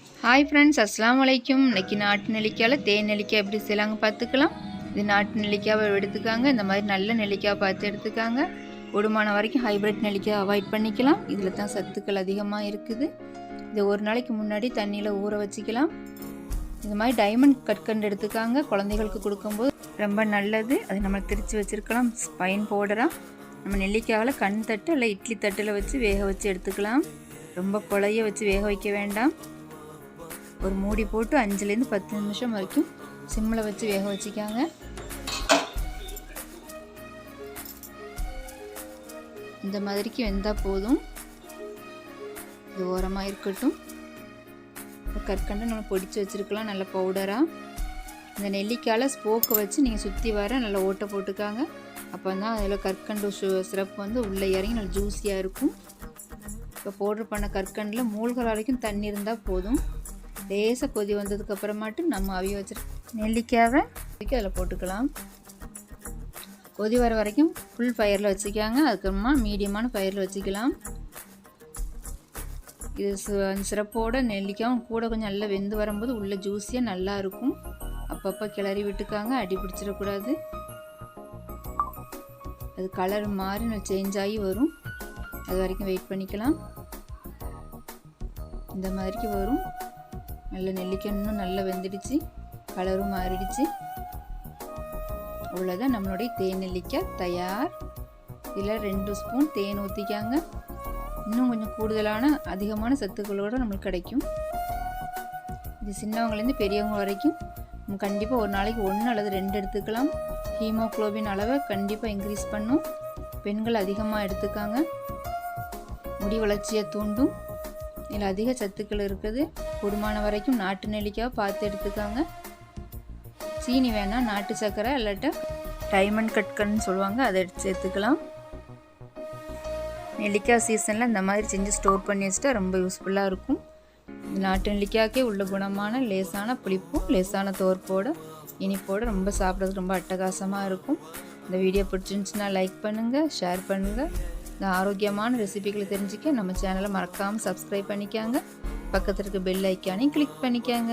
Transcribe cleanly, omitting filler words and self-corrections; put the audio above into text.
Hi friends, அஸ்ஸலாமு அலைக்கும். இன்றைக்கி நாட்டு நெல்லிக்காயில் தேன் நெல்லிக்காய் எப்படி செய்யலாங்க பார்த்துக்கலாம். இது நாட்டு நெல்லிக்காவை எடுத்துக்காங்க. இந்த மாதிரி நல்ல நெல்லிக்காய் பார்த்து எடுத்துக்காங்க. கூடுமான வரைக்கும் ஹைப்ரிட் நெல்லிக்காய் அவாய்ட் பண்ணிக்கலாம். இதில் தான் சத்துக்கள் அதிகமாக இருக்குது. இது ஒரு நாளைக்கு முன்னாடி தண்ணியில் ஊற வச்சுக்கலாம். இந்த மாதிரி டைமண்ட் கற்கண்டு எடுத்துக்காங்க. குழந்தைகளுக்கு கொடுக்கும்போது ரொம்ப நல்லது. அது நம்ம திரித்து வச்சுருக்கலாம். ஸ்பைன் பவுடராக நம்ம நெல்லிக்காயில் கண் தட்டு இல்லை இட்லி தட்டில் வச்சு வேக வச்சு எடுத்துக்கலாம். ரொம்ப குழைய வச்சு வேக வைக்க வேண்டாம். ஒரு மூடி போட்டு 5லேருந்து 10 நிமிஷம் வரைக்கும் சிம்மில் வச்சு வேக வச்சுக்காங்க. இந்த மாதிரிக்கு வெந்தால் போதும். இது ஓரமாக இருக்கட்டும். கற்கண்டு நம்ம பொடிச்சு வச்சுருக்கலாம் நல்ல பவுடராக. இந்த நெல்லிக்காயில் ஸ்போக்கை வச்சு நீங்கள் சுற்றி வர நல்லா ஓட்டை போட்டுக்காங்க. அப்போ தான் அதில் கற்கண்டு சிரப்பு வந்து உள்ளே இறங்கி நல்லா ஜூஸியாக இருக்கும். இப்போ பவுடர் பண்ண கற்கண்டில் மூழ்கிற வரைக்கும் தண்ணி இருந்தால் போதும். லேசாக கொதி வந்ததுக்கப்புறமாட்டு நம்ம அவிய வச்சுருக்க நெல்லிக்காவை அதில் போட்டுக்கலாம். கொதி வர வரைக்கும் ஃபுல் ஃபயரில் வச்சுக்காங்க. அதுக்கப்புறமா மீடியமான ஃபயரில் வச்சுக்கலாம். இது சிறப்போட நெல்லிக்காயும் கூட கொஞ்சம் நல்லா வெந்து வரும்போது உள்ளே ஜூஸியாக நல்லா இருக்கும். அப்பப்போ கிளறி விட்டுக்காங்க, அடி பிடிச்சிடக்கூடாது. அது கலர் மாறி சேஞ்ச் ஆகி வரும். அது வரைக்கும் வெயிட் பண்ணிக்கலாம். இந்த மாதிரிக்கு வரும். நல்ல நெல்லிக்காய் இன்னும் நல்லா வெந்துடுச்சு, கலரும் மாறிடுச்சு. அவ்வளோதான், நம்மளுடைய தேன் நெல்லிக்காய் தயார். இதில் 2 ஸ்பூன் தேன் ஊற்றிக்காங்க. இன்னும் கொஞ்சம் கூடுதலான அதிகமான சத்துக்களோடு நம்மளுக்கு கிடைக்கும். இது சின்னவங்கலேருந்து பெரியவங்க வரைக்கும் நம்ம கண்டிப்பாக ஒரு நாளைக்கு 1 அல்லது 2 எடுத்துக்கலாம். ஹீமோக்ளோபின் அளவை கண்டிப்பாக இன்க்ரீஸ் பண்ணும். பெண்கள் அதிகமாக எடுத்துக்காங்க. முடி வளர்ச்சியை தூண்டும். இதில் அதிக சத்துக்கள் இருக்குது. கூடுமான வரைக்கும் நாட்டு நெல்லிக்காய் பார்த்து எடுத்துக்காங்க. சீனி வேணால் நாட்டு சர்க்கரை இல்லாட்ட டைமண்ட் கட்கன்னு சொல்லுவாங்க, அதை எடுத்து சேர்த்துக்கலாம். நெல்லிக்காய் சீசனில் இந்த மாதிரி செஞ்சு ஸ்டோர் பண்ணி வச்சுட்டா ரொம்ப யூஸ்ஃபுல்லாக இருக்கும். நாட்டு நெல்லிக்காய்க்கே உள்ள குணமான லேசான புளிப்பும் லேசான தோற்போட இனிப்போடு ரொம்ப சாப்பிட்றதுக்கு ரொம்ப அட்டகாசமாக இருக்கும். இந்த வீடியோ பிடிச்சிருந்துச்சுன்னா லைக் பண்ணுங்கள், ஷேர் பண்ணுங்கள். இந்த ஆரோக்கியமான ரெசிபிகளை தெரிஞ்சுக்க நம்ம சேனலை மறக்காமல் சப்ஸ்கிரைப் பண்ணிக்காங்க. பக்கத்தில் இருக்க பெல் ஐக்கானையும் கிளிக் பண்ணிக்காங்க.